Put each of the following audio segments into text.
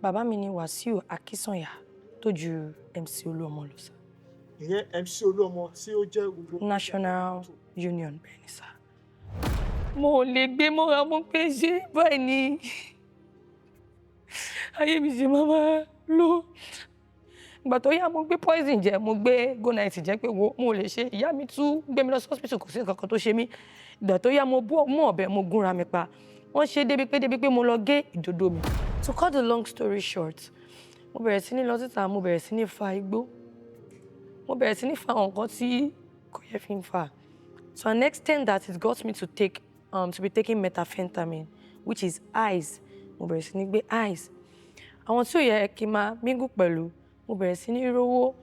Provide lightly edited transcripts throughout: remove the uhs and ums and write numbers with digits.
Bàbá mi ni Wàsíù Akínsànyà tó ju MC Olúọmọ lọ sá. Ìyẹn MC Olúọmọ tí ó jẹ́ gbogbo. National Union bẹ́ẹ̀ ni sá. Mo ò lè gbé mọ́ra mọ́ pé ṣé báyìí ni ayé mi ṣe máa lọ. Ìgbà tó yá mo gbé poison jẹ, mo gbé go night jẹ pé wo mo lè ṣe. Ìyá mi tún gbé mi lọ sí hospital, kò sí nǹkan kan tó ṣe mí. Ìgbà tó yá mo mú ọ̀bẹ mo gúnra mi pa. Wọ́n ṣe débi pé mo lọ gé ìdodo mi. To cut the long story short, mo bẹ̀rẹ̀ sí ní lọ síta, mo bẹ̀rẹ̀ sí ní fa igbó. Mo bẹ̀rẹ̀ sí ní fa àwọn nǹkan tí kò yẹ fi ń fa. To an extent that it got me to be taking methamphetamine, which is ice. Mo bẹ̀rẹ̀ sí ní gbé ice. Àwọn tí ò yẹ kí n máa mingle pẹ̀lú, mo bẹ̀rẹ̀ sí ní rówó.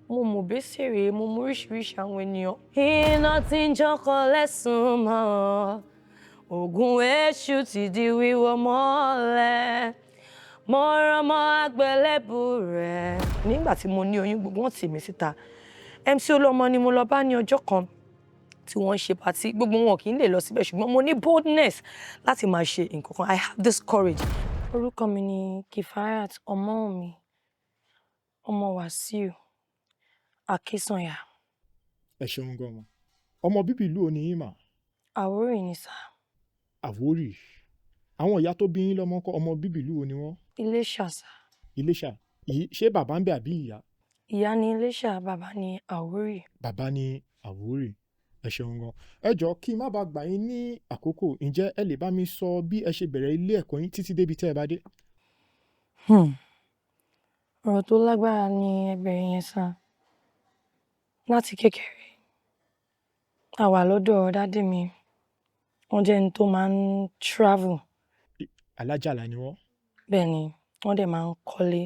Mo mú bẹ́sẹ̀rẹ̀, mo mú oríṣiríṣi àwọn ènìyàn. Iná tí ń jọkọ lẹ́sùn mọ́, ògùn èṣù ti di wíwọ́ mọ́lẹ̀. Mo rọmọ àgbélébù rẹ̀. Nígbà tí mo ní oyún, gbogbo wọn tì mí síta. MC Olúọmọ ni mo lọ bá ní ọjọ́ kan tí wọ́n ṣe pàtí. Gbogbo wọn kì í lè lọ síbẹ̀, ṣùgbọ́n mo ní boldness láti máa ṣe nǹkan kan. I have this courage. Orúkọ mi ni Kifayat Ọmọ́wùnmí, ọmọ Wàsíù Akínsànyà. Ẹ ṣeun gan-an. Ọmọ bíbí ìlú òní yín mà. Àwórì ni sá. Àwórì. Àwọn ìyá tó bí yín lọ́mọ kọ́ ọmọ bíbí ìlú òní wọn. Iléṣà sá. Iléṣà. Ṣé bàbá ń bẹ àbí ìyá? Ìyá ni Iléṣà, bàbá ni Àwórì. Bàbá ni Àwórì. Ẹ ṣeun gan. Ẹ jọ̀ọ́ kí n má bàa gbà yín ní àkókò, ǹjẹ́ ẹ lè bá mi sọ bí ẹ ṣe bẹ̀rẹ̀ ilé ẹ̀kọ́ yín títí débi tẹ́ ẹ bá dé? Ọ̀rọ̀ tó lágbára ni ẹ bẹ̀rẹ̀ yẹn sá. Láti kékeré, a wà lọ́dọ̀ dádì mi. Wọ́n jẹ́ ẹni tó máa ń travel. Alájàlá ni wọ́n. Bẹ́ẹ̀ ni, wọ́n dẹ̀ máa ń kọ́lé.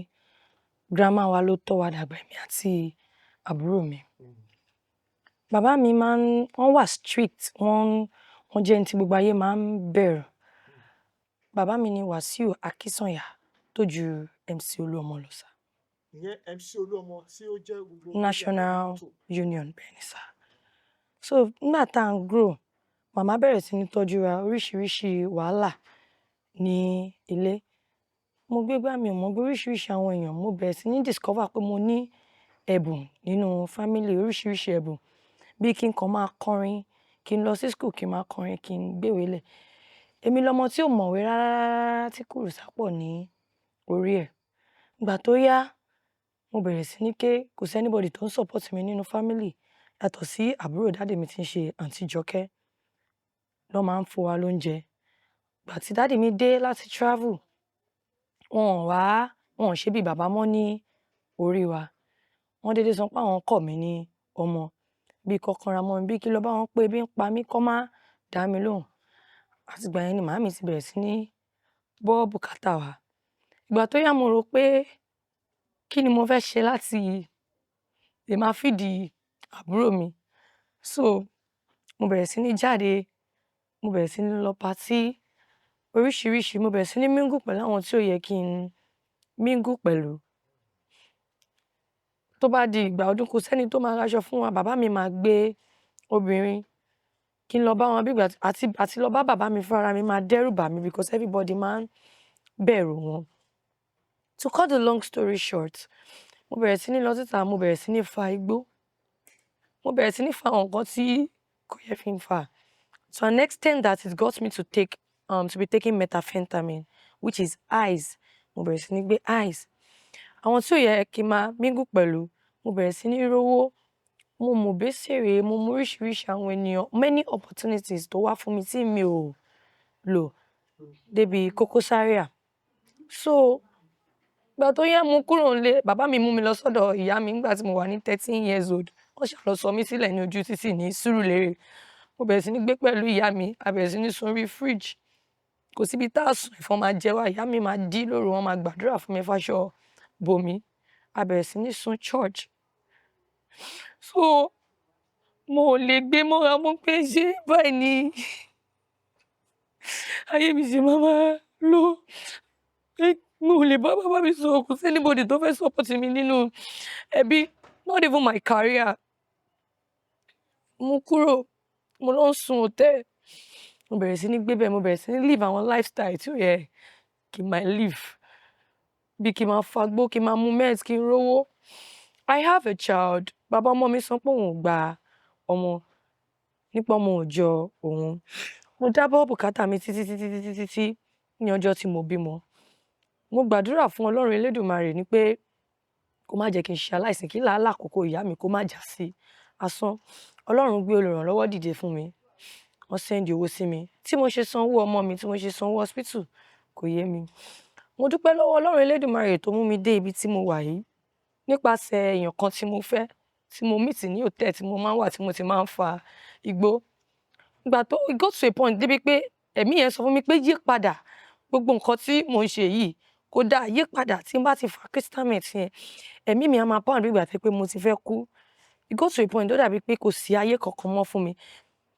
Grandma wa ló tọ́ wa dàgbà, èmi àti àbúrò mi. Bàbá mi wọ́n wà strict, wọ́n jẹ́ ẹni tí gbogbo ayé máa ń bẹ̀rù. Bàbá mi ni Wàsíù Akínsànyà tó ju MC Olúọmọ lọ sá. Ìyẹn MC Olúọmọ tí ó jẹ́ gbogbo. National Union bẹ́ẹ̀ ni sá. So nígbà tá à ń grow, màmá bẹ̀rẹ̀ sí ní tọ́jú wa oríṣiríṣi wàhálà ní ilé. Mo gbégbá mi ò mọ̀ bí oríṣiríṣi àwọn èèyàn. Mo bẹ̀rẹ̀ sí ní discover pé mo ní ẹ̀bùn nínú family, oríṣiríṣi ẹ̀bùn. Bí kí n kàn máa kọrin, kí n lọ sí school kí n máa kọrin, kí n gbéwé lẹ̀. Èmi lọmọ tí ò mọ̀wé rárá tí kùrùsà pọ̀ ní orí ẹ̀. Ìgbà tó yá, mo bẹ̀rẹ̀ sí ní ké, kò sí anybody tó ń support mi nínú family. Yàtọ̀ sí àbúrò dádì mi tí ń ṣe Àǹtí Jọkẹ́. Lọ́ máa ń fún wa lóúnjẹ. Ìgbà tí dádì mi dé láti travel, wọn ò ṣe bí bàbá mọ́ ní orí wa. Wọ́n dédé sọ pé àwọn kọ̀ mí ní ọmọ. Bí kọ́kànra mọ́ mi, bí kí lọ bá wọn pé ebi ń pa mí kọ́ má dá mi lóhùn. Àti ìgbà yẹn ni màmá mi ti bẹ̀rẹ̀ sí ní gbọ́ bùkátà wa. Ìgbà tó yá mo rò pé kí ni mo fẹ́ ṣe láti lè máa feed àbúrò mi. So mo bẹ̀rẹ̀ sí ní jáde, mo bẹ̀rẹ̀ sí ní lọ party oríṣiríṣi. Mo bẹ̀rẹ̀ sí ní mingle pẹ̀lú àwọn tí ò yẹ kí n mingle pẹ̀lú. Tó bá di ìgbà ọdún, kò sẹ́ni tó máa raṣọ fún wa. Bàbá mi máa gbé obìnrin kí n lọ bá wọn bí ìgbà àti lọ bá bàbá mi fúnra mi máa dẹ́rù bà mí because everybody máa ń bẹ̀rù wọn. To cut the long story short, mo bẹ̀rẹ̀ sí ní lọ síta, mo bẹ̀rẹ̀ sí ní fa igbó. Mo bẹ̀rẹ̀ sí ní fa àwọn nǹkan tí kò yẹ fi ń fa. To an extent that it got me to be taking methamphetamine, which is ice. Mo bẹ̀rẹ̀ sí ní gbé ice. Àwọn tí ò yẹ kí n máa mingle pẹ̀lú, mo bẹ̀rẹ̀ sí ní rówó. Mo mú bẹ́sẹ̀rẹ̀, mo mú oríṣiríṣi àwọn ènìyàn. Many opportunities tó wá fún mi tí mi ò lò débi Koko Zaria. So ìgbà tó yá mo kúrò nílé, bàbá mi mú mi lọ sọ́dọ̀ ìyá mi nígbà tí mo wà ní 13 years old. Wọ́n ṣá lọ sọ mí sílẹ̀ ní ojú títì ní Surulere. Mo bẹ̀rẹ̀ sí ní gbé pẹ̀lú ìyá mi, a bẹ̀rẹ̀ sí ní sun orí fridge. Kò síbi tá a sùn, ẹ̀fọn máa jẹ wá. Ìyá mi máa dí lóru, wọ́n máa gbàdúrà fún mi fáṣọ bò mí. A bẹ̀rẹ̀ sí ní sun church. So mo ò lè gbé mọ́ra mọ́ pé ṣé báyìí ni ayé mi ṣe máa lọ. Mo ò lè bá bàbá mi sọ̀rọ̀, kò sí anybody tó fẹ́ support mi nínú ẹbí. Not even my career. Mo kúrò, mo lọ sùn hotel. Mo bẹ̀rẹ̀ sí ní gbé bẹ́ẹ̀, mo bẹ̀rẹ̀ sí ní live àwọn lifestyle tí ó yẹ kí n máa live. bí kí n máa fagbó, kí n máa mu meds, kí n rówó. I have a child. Bàbá ọmọ mi sọ pé òun ò gba ọmọ nípa ọmọ òòjọ́ òun. Mo dábọ̀ bùkátà mi títí ní ọjọ́ tí mo bímọ. Mo gbàdúrà fún Ọlọ́run Elédùmarè ní pé kó má jẹ́ kí n ṣe aláìsàn, kí làálàá kòkó ìyá mi kó má jà sí asán. Ọlọ́run gbé olùrànlọ́wọ́ dìde fún mi. Wọ́n sẹ́ndì owó sí mi. Tí mo ṣe sanwó ọmọ mi, tí mo ṣe sanwó hospital, kò yé mi. Mo dúpẹ́ lọ́wọ́ Ọlọ́run Elédùmarè tó mú mi dé ibi tí mo wà yìí nípasẹ̀ èèyàn kan tí mo fẹ́, tí mo meet ní hòtẹ́ẹ̀lì tí mo máa ń wà, tí mo ti máa ń fa igbó. Ìgbà tó it got to a point débi pé ẹ̀mí yẹn sọ fún mi pé yí padà, gbogbo nǹkan tí mò ń ṣe yìí kò dáa, yí padà. Tí n bá ti fa crystal meth yẹn, ẹ̀mí mi á máa pound bí ìgbà pé mo ti fẹ́ kú. It got to a point ó dàbí pé kò sí ayé kankan mọ́ fún mi.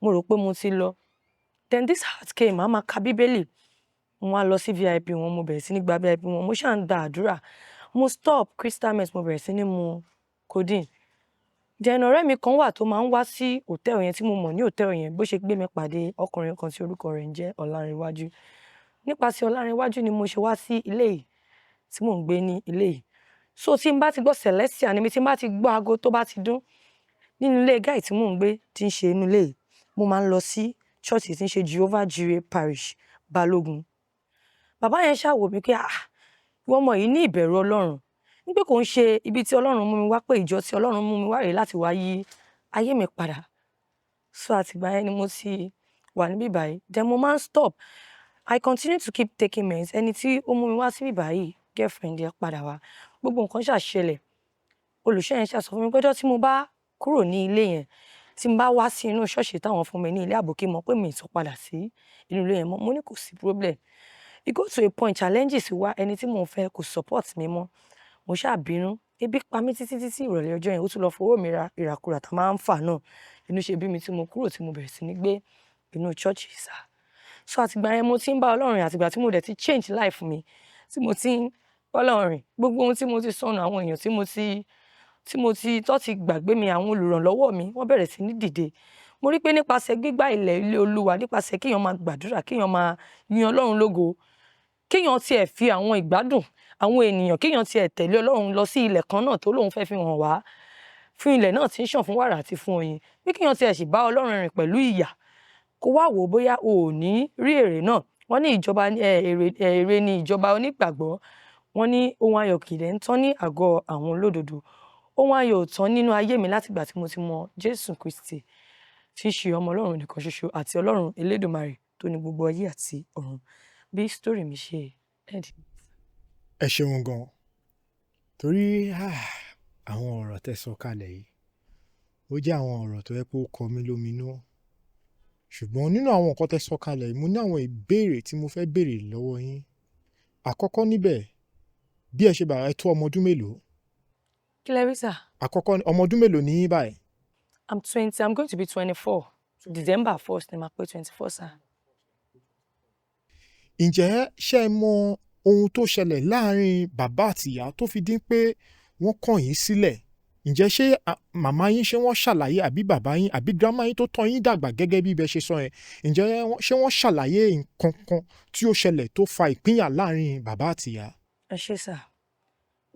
Mo rò pé mo ti lọ. Then this heart came, màá máa ka Bíbélì. Mo wá lọ sí VIP wọn, mo bẹ̀rẹ̀ sí ní gba VIP wọn. Mo ṣáà ń gba àdúrà. Mo stop crystal meth, mo bẹ̀rẹ̀ sí ní mu codeine. Then ọ̀rẹ́ mi kan wà tó máa ń wá sí hòtẹ́ẹ̀lì yẹn tí mo mọ̀ ní hòtẹ́ẹ̀lì yẹn, bó ṣe gbé mi pàdé ọkùnrin kan tí orúkọ rẹ̀ ń jẹ́ Ọlárẹ̀wájú. Nípasẹ̀ Ọlárẹ̀wájú ni mo ṣe wá sí ilé yìí tí mò ń gbé ní ilé yìí. So tí n bá ti gbọ́ Celestial níbi tí n bá ti gbọ́ aago tó bá ti dún nínú ilé guy tí mò ń gbé tí ń ṣe inú ilé yìí, mo máa ń lọ sí church tí ń ṣe Jehovah Jireh Parish, Balógun. Bàbá yẹn ṣáà wò mí pé ìwọ ọmọ yìí ní ìbẹ̀rù Ọlọ́run. Ní pé kò ń ṣe ibi tí Ọlọ́run mú mi wá, pé ìjọ tí Ọlọ́run mú mi wá rèé láti wá yí ayé mi padà. So àtìgbà yẹn ni mo ti wà níbí báyìí. Then mo máa ń stop. I continue to keep taking meds. Ẹni tí ó mú mi wá síbí báyìí, girlfriend yẹn padà wá. Gbogbo nǹkan ṣáà ṣẹlẹ̀. Olùṣọ́ yẹn ṣáà sọ fún mi pé ọjọ́ tí mo bá kúrò ní ilé yẹn, tí n bá wá sí inú ṣọ́ọ̀ṣì táwọn fún mi ní ilé àbòkí mọ̀ pé mi ì tún padà sí inú ilé yẹn mọ́. Mo ní kò sí problem. It got to a point challenges wá, ẹni tí mò ń fẹ́ kò support mi mọ́. Mo ṣáà bínú. Ebi pa mí títí ìrọ̀lẹ́ ọjọ́ yẹn. Ó tún lọ fowó mi ra ìràkúrà tá máa ń fà náà. Inú ṣe bí mi tí mo kúrò tí mo bẹ̀rẹ̀ sí ní gbé inú church sá. So àtìgbà yẹn mo ti ń bá Ọlọ́run rìn, àtìgbà tí mo dẹ̀ ti change life mi, tí mo ti ń bá Ọlọ́run rìn. Gbogbo ohun tí mo ti sọnù, àwọn èèyàn tó ti gbàgbé mi, àwọn olùrànlọ́wọ́ mi, wọ́n bẹ̀rẹ̀ sí ní dìde. Mo rí pé nípasẹ̀ gbígbá ilé Olúwa, nípasẹ̀ kéèyàn máa gbàdúrà, kéèyàn máa yin Ọlọ́run lógo, kéèyàn tiẹ̀ fi àwọn ìgbádùn àwọn ènìyàn, kéèyàn tiẹ̀ tẹ̀lé Ọlọ́run lọ sí ilẹ̀ kan náà tó lóun fẹ́ fi hàn wá, fún ilẹ̀ náà tí ń ṣàn fún wàrà àti fún oyin. Pé kéèyàn tiẹ̀ sì bá Ọlọ́run rìn pẹ̀lú ìyà, kó wá wò ó bóyá o ò ní rí èrè náà. Wọ́n ní èrè ni ìjọba onígbàgbọ́. Wọ́n ní ohun ayọ̀ kì í dẹ̀ ń tán ní àgọ́ àwọn olódodo. Ohun ayọ̀ ò tán nínú ayé mi látìgbà tí mo ti mọ Jésù Kristi, tí í ṣe ọmọ Ọlọ́run nìkan ṣoṣo àti Ọlọ́run Elédùmarè tó ní gbogbo ayé àti ọ̀run. Bí story mi ṣe end. Ẹ ṣeun gan. Torí àwọn ọ̀rọ̀ tẹ́ sọ kalẹ̀ yìí, ó jẹ́ àwọn ọ̀rọ̀ tó yẹ pé ó kọ mí lóminú. Ṣùgbọ́n nínú àwọn nǹkan tẹ́ sọ kalẹ̀ yìí, mo ní àwọn ìbéèrè tí mo fẹ́ béèrè lọ́wọ́ yín. Àkọ́kọ́ níbẹ̀, bí ẹ ṣe bàbá ẹ tó ọmọ ọdún mélòó? Kí lẹ rí sà? Àkọ́kọ́ ọmọ ọdún mélòó ni yín báyìí? I'm 20. I'm going to be 24. December 1st ni màá pé 24 sà. Ǹjẹ́ ṣé ẹ mọ ohun tó ṣẹlẹ̀ láàrin bàbá àti ìyá tó fi dín pé wọ́n kọ̀ yín sílẹ̀? Ǹjẹ́ ṣé màmá yín ṣé wọ́n ṣàlàyé, àbí bàbá yín àbí grandma yín tó tọ́ yín dàgbà gẹ́gẹ́ bí ibẹ̀ ṣe sọ yẹn? Ǹjẹ́ ṣé wọ́n ṣàlàyé nǹkan kan tí ó ṣẹlẹ̀ tó fa ìpínyà láàrin bàbá àti ìyá? Ẹ ṣé sà.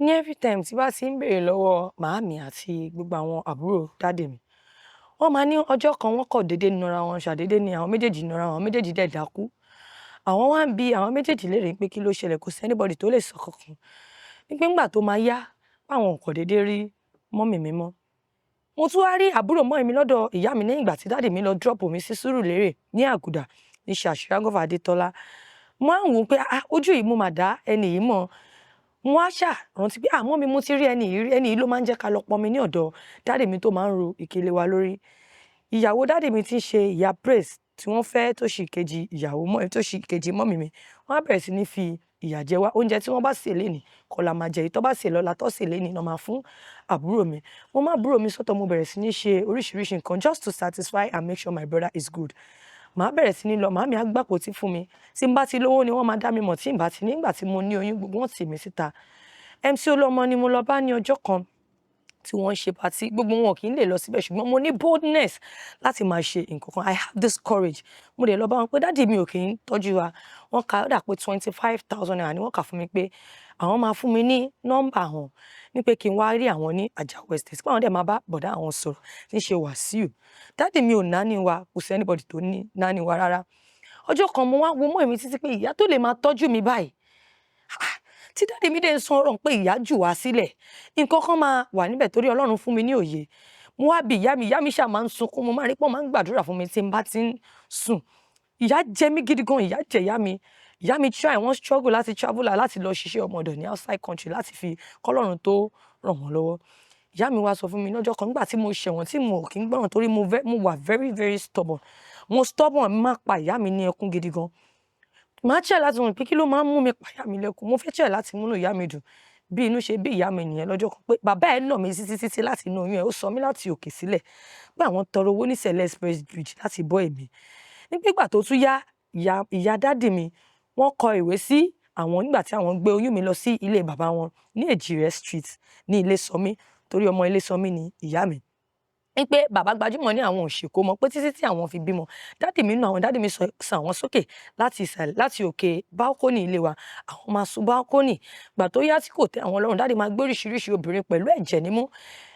Ní every time tí bá ti ń béèrè lọ́wọ́ màámi àti gbogbo àwọn àbúrò daddy mi, wọ́n máa ní ọjọ́ kan wọ́n kọ̀ déédéé nara wọn, ṣàdédé ni àwọn méjèèjì nara wọn, àwọn méjèèjì dẹ̀ dákú. Àwọn wá ń bi àwọn méjèèjì léèrè pé kí ló ṣẹlẹ̀, kò sí anybody tó lè sọ kankan. Ní pé ńgbà tó máa yá, àwọn kò déédéé rí mọ́mì mi mọ́. Mo tún wá rí àbúrò mọ́mì mi lọ́dọ̀ ìyá mi lẹ́yìn ìgbà tí daddy mi lọ drop mi sí Sùúrùlérè ní Àgùdà ní Ṣàṣìrágọ́fà Adétọ́lá. Mo wá ń wò ó pé ojú yìí mo mà dá ẹni yìí mọ̀. Mo wá rántí pé mọ́mì mo ti rí ẹni yìí ló máa ń jẹ́ ká lọ pọnmi ní ọ̀dọ̀ daddy mi tó máa ń ro ìkélé wa lórí. Ìyàwó daddy mi tí ń ṣe ìyá Praise tí wọ́n fẹ́ tó ṣì kejì mọ́mì mi, wọ́n á bẹ̀rẹ̀ sí ní fi ìyà jẹ wá. Oúnjẹ tí wọ́n bá sè lénìí kọ́ la máa jẹ, èyí tó bá sè lọ́la tó sè lénìí náà máa fún àbúrò mi. Mo má àbúrò mi sọ́tọ̀, mo bẹ̀rẹ̀ sí ní ṣe oríṣiríṣi nǹkan just to satisfy and make sure my brother is good. Màá bẹ̀rẹ̀ sí ní lọ, màámi á gbàpótí fún mi. Tí n bá ti lówó ni wọ́n máa dá mi mọ̀, tí n bá ti ní, nígbà tí mo ní oyún gbogbo wọn tì mí síta. MC Olúọmọ ni mo lọ bá ní ọjọ́ kan tí wọ́n ń ṣe party gbogbo wọn kì í lè lọ síbẹ̀ ṣùgbọ́n mo ní boldness láti máa ṣe nǹkan kan. I have this courage. Mo dẹ̀ lọ bá wọn pé dáàdì mi ò kì í tọ́jú wa. Wọ́n ka ó dà pé 25,000 naira ni wọ́n kà fún mi pé àwọn máa fún mi ní nọ́mbà wọn ní pé kí n wá rí àwọn ní Àjàó Estate pé àwọn dẹ̀ máa bá bọ̀dá àwọn sọ̀rọ̀ tí ń ṣe Wàsíù. Dáàdì mi ò náání wa, kò sí anybody tó ní náání wa rárá. Ọjọ́ kan mo wá wo mọ́ èmi títí pé ìyá tó lè máa tọ́jú mi báyìí. Tí dáàdì mi dẹ̀ ń sọ̀rọ̀ pé ìyá jù wá sílẹ̀, nǹkan kan máa wà níbẹ̀ torí Ọlọ́run fún mi ní òye. Mo wá bi ìyá mi ṣáà máa ń sunkún, mo máa rí pé wọ́n máa ń gbàdúrà fún mi tí n bá ti ń sùn. Ìyá jẹ mí gidi gan, ìyá jẹ ìyá mi. Ìyá mi try, wọ́n struggle láti travel láti lọ ṣiṣẹ́ ọmọ ọ̀dọ̀ ní outside country láti fi kọ́lọ́run tó ràn wọ́n lọ́wọ́. Ìyá mi wá sọ fún mi lọ́jọ́ kan nígbà tí mo ṣẹ̀wọ̀n tí mo kì í gbọ́ràn torí mo wà very stubborn. Mo stubborn, mo máa pa ìyá mi ní ẹkún gidi gan. Màá try láti mọ̀ pé kí ló máa ń mú mi pa ìyá mi lẹ́kún. Mo fẹ́ try láti múnú ìyá mi dùn. Bí inú ṣe bí ìyá mi nìyẹn lọ́jọ́ kan pé bàbá ẹ̀ nà mí títí láti inú oyún ẹ̀, ó sọ mí láti òkè sílẹ̀ pé àwọn tọrọ owó ní Sẹ̀lẹ̀ Express Bridge láti bọ́ èmi. Nígbà tó tún yá, ìyá dáàdì mi wọ́n kọ ìwé sí àwọn nígbà tí àwọn gbé oyún mi lọ sí ilé bàbá wọn ní Èjìrẹ́ Street ní Ilésọmí torí ọmọ Ilésọmí ni ìyá mi. Ní pé bàbá gbajúmọ̀ ní àwọn òṣèkó mọ̀ pé títí tí àwọn fi bímọ. Dáàdì mi sàn àwọn sókè láti òkè balcony ilé wa. Àwọn máa sun balcony. Ìgbà tó yá tí kò tẹ́ àwọn lọ́rùn, dáàdì máa gbé oríṣiríṣi obìnrin pẹ̀lú ẹ̀jẹ̀ nímú.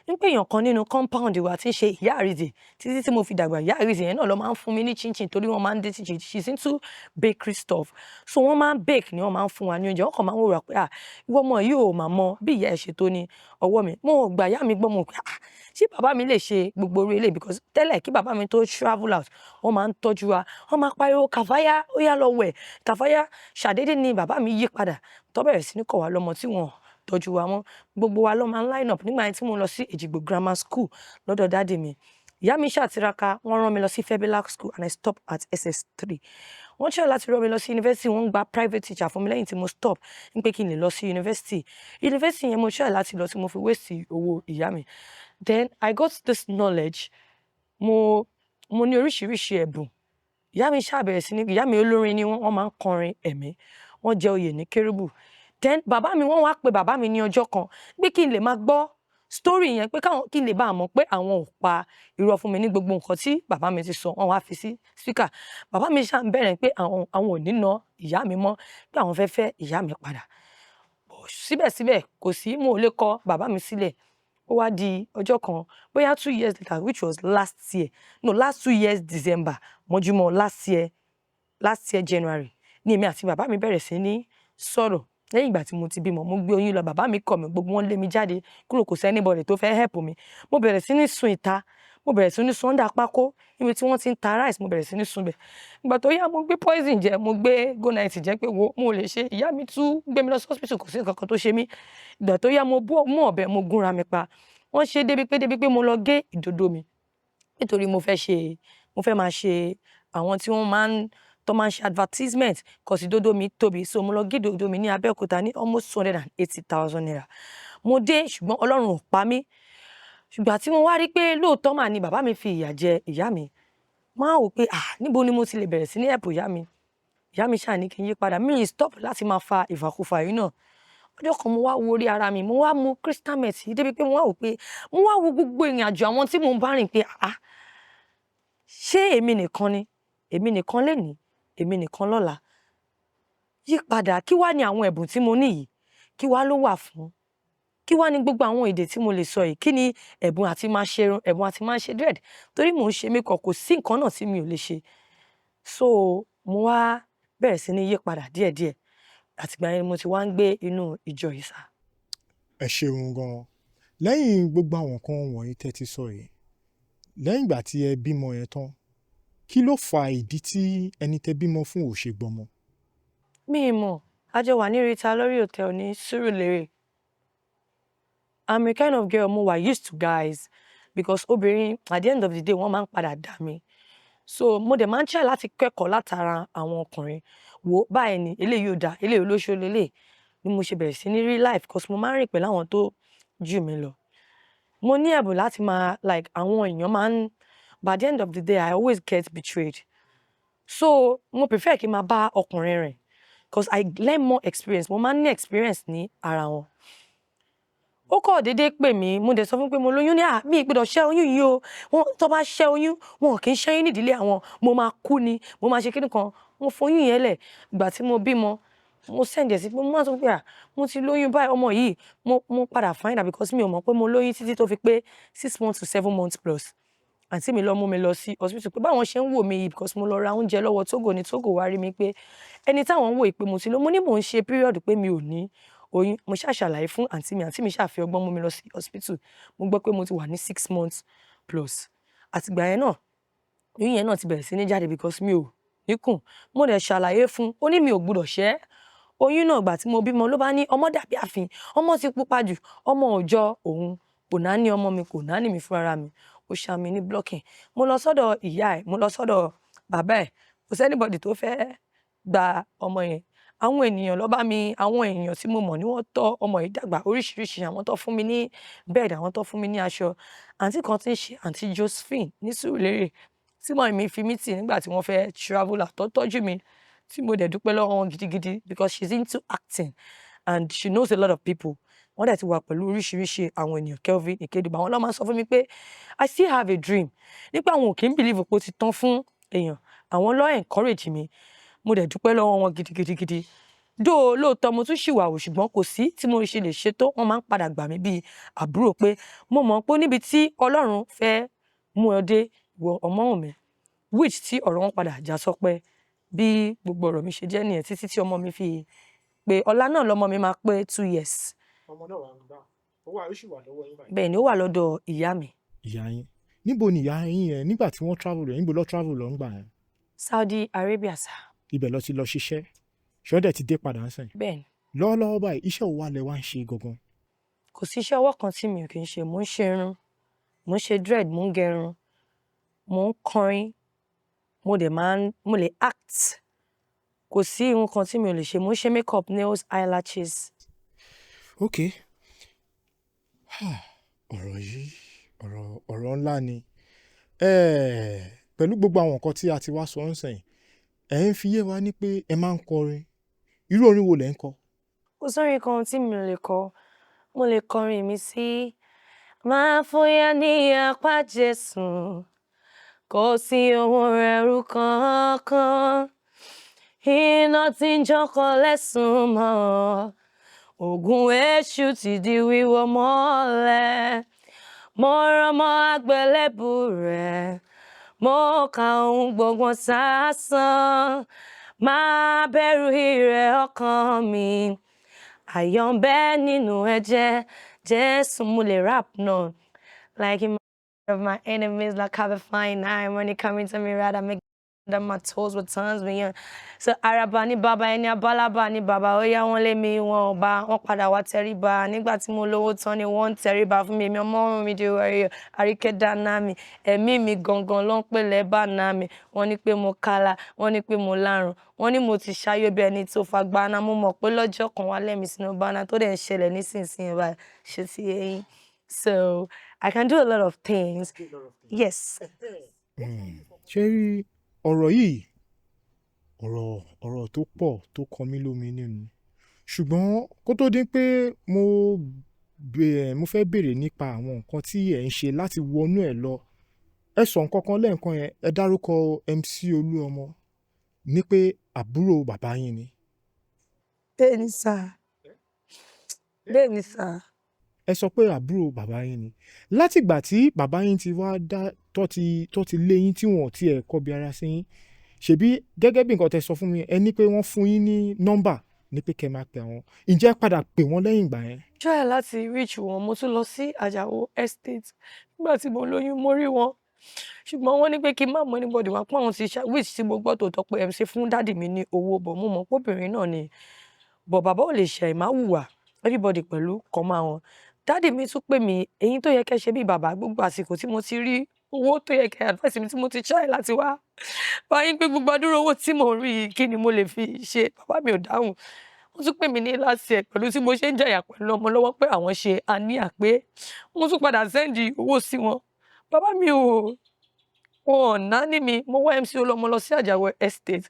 Ní pé èèyàn kan nínú compound wa tí ń ṣe ìyá Àrízè títí tí mo fi dàgbà. Ìyá Àrízè yẹn náà ló máa ń fún mi ní chinchin torí wọ́n máa ń dé chinchin. She's into bakery stuff. So wọ́n máa ń bake ni wọ́n máa ń fún wa ní oúnjẹ. Wọ́n kàn máa ń wòrà pé ìwọ ọmọ yìí ò máa mọ bí ìyá ẹ̀ ṣe tó ní ọwọ́ mi. Mo gbà ìyá mi gbọ́ mo pé ṣé bàbá mi lè ṣe gbogbo orí eléyìí because tẹ́lẹ̀ kí bàbá mi tó travel out wọ́n máa ń tọ́jú wa. Wọ́n máa pariwo Kàfáyá ó yá lọ wẹ̀. Kàfáyá ṣàdédé ni bàbá mi yí padà tó bẹ̀rẹ̀ sí ní kọ̀ wá lọ́mọ tí wọ́n tọ́jú wa mọ́. Gbogbo wa ló máa ń line up nígbà yẹn tí mo lọ sí Èjìgbò Grammar School lọ́dọ̀ dáàdì mi. Ìyá mi ṣàtiraka, wọ́n rán mi lọ sí Febelac School and I stopped at SS3. Wọ́n try láti rán mi lọ sí university, wọ́n gba private teacher fún mi lẹ́yìn tí mo stop ní pé kí n lè lọ sí university. University yẹn mo try láti lọ sí mo fi waste owó ìyá mi. Then I got this knowledge. Mo ní oríṣiríṣi ẹ̀bùn. Ìyá mi ṣàbẹ̀rẹ̀ sí ní, ìyá mi olórin ni wọ́n máa ń kọrin ẹ̀mí. Wọ́n jẹ oyè ní Kérúbù. Then bàbá mi wọ́n wá pe bàbá mi ní ọjọ́ kan pé kí n lè máa gbọ́ story yẹn pé kí n lè bá mọ̀ pé àwọn ò pa irọ́ fún mi ní gbogbo nǹkan tí bàbá mi ti sọ. Wọ́n wá fi sí speaker. Bàbá mi ṣà ń bẹ̀rẹ̀ pé àwọn ò ní ná ìyá mi mọ́ pé àwọn fẹ́ fẹ́ ìyá mi padà. Síbẹ̀síbẹ̀ kò sí, mo ò lè kọ bàbá mi sílẹ̀. Ó wá di ọjọ́ kan bóyá 2 years later which was last 2 years December mọ́júmọ́ last year January ni èmi àti bàbá mi bẹ̀rẹ̀ sí ní sọ̀rọ̀. Lẹ́yìn ìgbà tí mo ti bímọ mo gbé oyún lọ, bàbá mi kọ̀ mí, gbogbo wọn lé mi jáde kúrò, kò sí anybody tó fẹ́ help mi. Mo bẹ̀rẹ̀ sí ní sun ìta, mo bẹ̀rẹ̀ sí ní sun under pákó níbi tí wọ́n ti ń ta rice, mo bẹ̀rẹ̀ sí ní sun bẹ̀. Ìgbà tó yá mo gbé poison jẹ, mo gbé go night jẹ pé wo mo lè ṣe. Ìyá mi tún gbé mi lọ sí hospital, kò sí nǹkan kan tó ṣe mí. Ìgbà tó yá mo mú ọ̀bẹ mo gúnra mi pa. Wọ́n ṣe débi pé mo lọ gé ìdodo mi nítorí mo fẹ́ máa ṣe àwọn tí wọ́n máa ń ṣe advertisement kò sí ìdodo mi tóbi, so mo lọ gé ìdodo mi ní Abẹ́òkúta ní almost 280,000 naira. Mo dé ṣùgbọ́n Ọlọ́run ò pa mí. Ṣùgbọ́n tí mo wá rí pé lóòótọ́ mà ni bàbá mi fi ìyà jẹ ìyá mi, mo wá wò pé níbo ni mo ti lè bẹ̀rẹ̀ sí ní help ìyá mi. Ìyá mi ṣáà ní kí n yí padà. Mi stop láti máa fa ìfàkúfà yìí náà. Ọjọ́ kan mo wá wo orí ara mi, mo wá mu crystal meth débi pé mo wá wò pé mo wá wo gbogbo ìrìnàjò àwọn tí mo ń bá rìn pé ṣé èmi nìkan ni? Èmi nìkan lénìí, èmi nìkan lọ́la. Yí padà, kí wá ni àwọn ẹ̀bùn tí mo ní yìí? Kí wá ló wà fún? Kí wá ni gbogbo àwọn èdè tí mo lè sọ yìí? Kí ni ẹ̀bùn àti máa ṣe irun, ẹ̀bùn àti máa ṣe dread? Torí mò ń ṣe makeup, kò sí nǹkan náà tí mi ò lè ṣe. So mo wá bẹ̀rẹ̀ sí ní yí padà díẹ̀díẹ̀. Àtìgbà yẹn mo ti wá ń gbé inú ìjọ yìí sá. Ẹ ṣeun gan-an. Lẹ́yìn gbogbo àwọn nǹkan wọ̀nyí tẹ́ ti sọ yìí, lẹ́yìn ìgbà tí ẹ bímọ yẹn tán, kí ló fa ìdí tí ẹni tẹ́ bímọ fún ò ṣe gbọmọ? Mi mọ̀, a jọ wà ní Rita Lórí Hotel ní Surulere. I'm a kind of girl mo wà used to guys because obìnrin at the end of the day wọ́n máa ń padà dà mí. So mo dẹ̀ máa ń try láti kẹ́kọ̀ọ́ látara àwọn ọkùnrin. Wo báyìí ni eléyìí ò dá, eléyìí olóṣó lélẹ̀ ni mo ṣe bẹ̀rẹ̀ sí ní real life because mo máa ń rìn pẹ̀lú àwọn tó jù mí lọ. Mo ní ẹ̀bùn láti máa like àwọn èèyàn máa ń, but at the end of the day I always get betrayed. So mo prefer kí n máa bá ọkùnrin rìn because I learn more experience. Mo máa ń ní experience ní ara wọn. ó kọ̀ déédéé pè mí mo dẹ̀ sọ fún pé mo lóyún ní mi gbọ́dọ̀ ṣẹ́ oyún yìí o wọn tó bá ṣẹ́ oyún wọn kì í ṣẹ́yún nídìílé àwọn mo máa kú ni mo máa ṣe kíni kan mo foyún yẹn lẹ̀ ìgbà tí mo bímọ mo send ẹ̀ sí pé mo máa sọ pé mo ti lóyún báyìí ọmọ yìí mo padà find out because mi ò mọ̀ pé mo lóyún títí tó fi pé 6 months to 7 months plus àǹtí mi lọ mú mi lọ sí hospital pé báwọn ṣe ń wò mí yìí because mo lọ ra oúnjẹ lọ́wọ́ Togo ní Togo wá rí mi pé ẹni táwọn ń wò pé mo ti lọ mo ní mò ń ṣe period pé mi ò ní oyún mo ṣàṣàlàyé fún àǹtí mi ṣàfi ọgbọ́n mú mi lọ sí hospital mo gbọ́ pé mo ti wà ní 6 months plus àtìgbà yẹn náà oyún yẹn náà ti bẹ̀rẹ̀ sí ní jáde because mi ò níkùn mo dẹ̀ ṣàlàyé fún ó ní mi ò gbọdọ̀ ṣẹ́ oyún náà gbà tí mo bímọ ló bá ní ọmọ dàbí àfin ọmọ ti pupa jù ọmọ òòjọ́ òun kò náání ọmọ mi kò náání mi fúnra mi ó ṣá mi ní blocking mo lọ sọ́dọ̀ ìyá ẹ̀ mo lọ sọ́dọ̀ bàbá ẹ̀ kò sẹ́nibọ̀dì tó fẹ́ gba ọmọ yẹn àwọn ènìyàn ló bá mi àwọn èèyàn tí mo mọ̀ ni wọ́n tọ́ ọmọ yìí dàgbà oríṣiríṣi àwọn tó fún mi ní bed àwọn tó fún mi ní aṣọ àǹtí kan tí ń ṣe àǹtí Josephine ní Sùúrùlérè tí mọ̀ mi fi mí tì nígbà tí wọ́n fẹ́ travel out tó tọ́jú mi tí mo dẹ̀ dúpẹ́ lọ́wọ́ wọn gidigidi because she's into acting and she knows a lot of people wọ́n dẹ̀ ti wà pẹ̀lú oríṣiríṣi àwọn ènìyàn Kelvin Ìkédùgbà àwọn náà máa ń sọ fún mi pé I still have a dream nípa àwọn ò kì í believe pé ó ti tán fún èèyàn àwọn ló encourage mi mo dẹ̀ dúpẹ́ lọ́wọ́ wọn gidigidi lóòótọ́ mo tún ṣìwàwù ṣùgbọ́n kò sí tí mo ṣe lè ṣe tó wọ́n máa ń padà gbà mí bíi àbúrò pé mo mọ̀ pé níbi tí Ọlọ́run fẹ́ mú ọ dé ìwọ ọmọ mi which tí ọ̀rọ̀ wọn padà já sọpẹ́ bí gbogbo ọ̀rọ̀ mi ṣe jẹ́ nìyẹn títí tí ọmọ mi fi pé ọ̀la náà lọ́mọ mi máa pé 2 years. ọmọ náà wà ń gbà ó wà ó sì wà lọ́wọ́ yín báyìí. bẹ́ẹ̀ ni ó wà lọ́dọ̀ ìyá mi. ìyá yín níbo ni ìyá yín yẹn nígbà tí wọ́n travel rẹ̀ níbo lọ́ travel lọ ń gbà yẹn. Saudi Arabia sá. ibẹ̀ lọ ti lọ ṣiṣẹ́ ṣọ́dẹ̀ ti dé padà ń sìn. bẹ́ẹ̀ ni. lọ́wọ́lọ́wọ́ báyìí iṣẹ́ òwò alẹ́ wa ń ṣe gangan. kò sí iṣẹ́ ọwọ́ kan tí mi ò kì í ṣe mò ń ṣe irun mò ń ṣe dread mò ń gẹrun mò ń kọrin mo lè act kò sí irun kan tí mi ò lè ṣe mò ń ṣe makeup nails eyelashes. ok ọ̀rọ̀ yìí ọ̀rọ̀ ńlá ni pẹ̀lú gbogbo àwọn nǹkan tí a ti wá sọ ń sìn ẹ̀ ń fi yé wa ní pé ẹ máa ń kọrin irú orin wo lẹ̀ ń kọ. kò sórin kan tí mi ò lè kọ mo lè kọrin mi sí máa fòyà ní apá Jésù kò sí ohun ẹ̀rù kankan iná tí ń jókòó lẹ́sùn mọ́ ogun èṣù ti di wíwọ́ mọ́lẹ̀ mo rọ̀ mọ́ àgbélébù rẹ̀ mo kà ohun gbogbo sásán máa bẹ̀rù ìrẹ̀ ọkàn mi ayọ̀ ń bẹ nínú ẹ̀jẹ̀ Jésù mo lè rap náà like in of my enemies like have a fine eye when they come into me rather make them my toes with tongues beyond so araba ní baba ẹni abálábà ní baba ó yá wọn lé mi wọn ọba wọn padà wá tẹríba nígbà tí mo lówó tán ni wọ́n ń tẹríba fún mi èmi ọmọ ọrùn mi di ẹyọ àríkẹdá náà mi ẹ̀mí mi gangan ló ń pè lẹbà náà mi wọ́n ní pé mo kálá wọ́n ní pé mo lárùn wọ́n ní mo ti ṣáyé bí ẹni tó fagbá náà mo mọ̀ pé lọ́jọ́ kan wá lẹ́mìí sínú báná tó dẹ̀ ń ṣẹlẹ̀ nísinsìnyí báyìí ṣe ti eyín so I can do a lot of things yes. ṣé rí ọ̀rọ̀ yìí ọ̀rọ̀ tó pọ̀ tó kọ mí lómi nínú ṣùgbọ́n kó tó dín pé mo fẹ́ béèrè nípa àwọn nǹkan tí ẹ̀ ń ṣe láti wọnú ẹ̀ lọ ẹ sọ nǹkan kan lẹ́ẹ̀kan yẹn ẹ dárúkọ MC Olúọmọ ní pé àbúrò bàbá yín ni. bẹ́ẹ̀ni sà. ẹ sọ pé àbúrò bàbá yín ni látìgbà tí bàbá yín ti wá dá tó ti lé yín tí wọn ò tiẹ̀ kọbi ara sí yín ṣebí gẹ́gẹ́ bí nǹkan tẹ́ sọ fún mi ẹ ní pé wọ́n fún yín ní nọ́mbà ní pé kẹ́ máa pè wọ́n ǹjẹ́ padà pè wọ́n lẹ́yìn ìgbà yẹn. try láti reach wọn mo tún lọ sí Àjàó estate nígbà tí mo lóyún mo rí wọn ṣùgbọ́n wọ́n ní pé kí n má mọ anybody wá pọ́n àwọn ti ṣá which tí mo gbọ́ tòótọ́ pé MC fún dáàdì mi ní owó bọ̀ mo mọ̀ pé obìnrin náà ni bọ̀ bàbá ò lè ṣe ìmáwùwà everybody pẹ̀lú kọ́ máa wọn dáàdì mi tún pè mí èyí tó yẹ kẹ́ ṣe bí bàbá gbogbo àsìkò tí mo ti rí owó tó yẹ kẹ́ advice mi tí mo ti try láti wá báyìí pé gbogbo àdúrà owó tí mo rí yìí kí ni mo lè fi ṣe bàbá mi ò dáhùn wọ́n tún pè mí ní last year pẹ̀lú tí mo ṣe ń jẹ̀yà pẹ̀lú ọmọ lọ́wọ́ pé àwọn ṣe àníyàn pé wọ́n tún padà sẹ́ndì owó sí wọn bàbá mi ò wọn ò náání mi mo wá MC Olúọmọ lọ sí Àjàó estate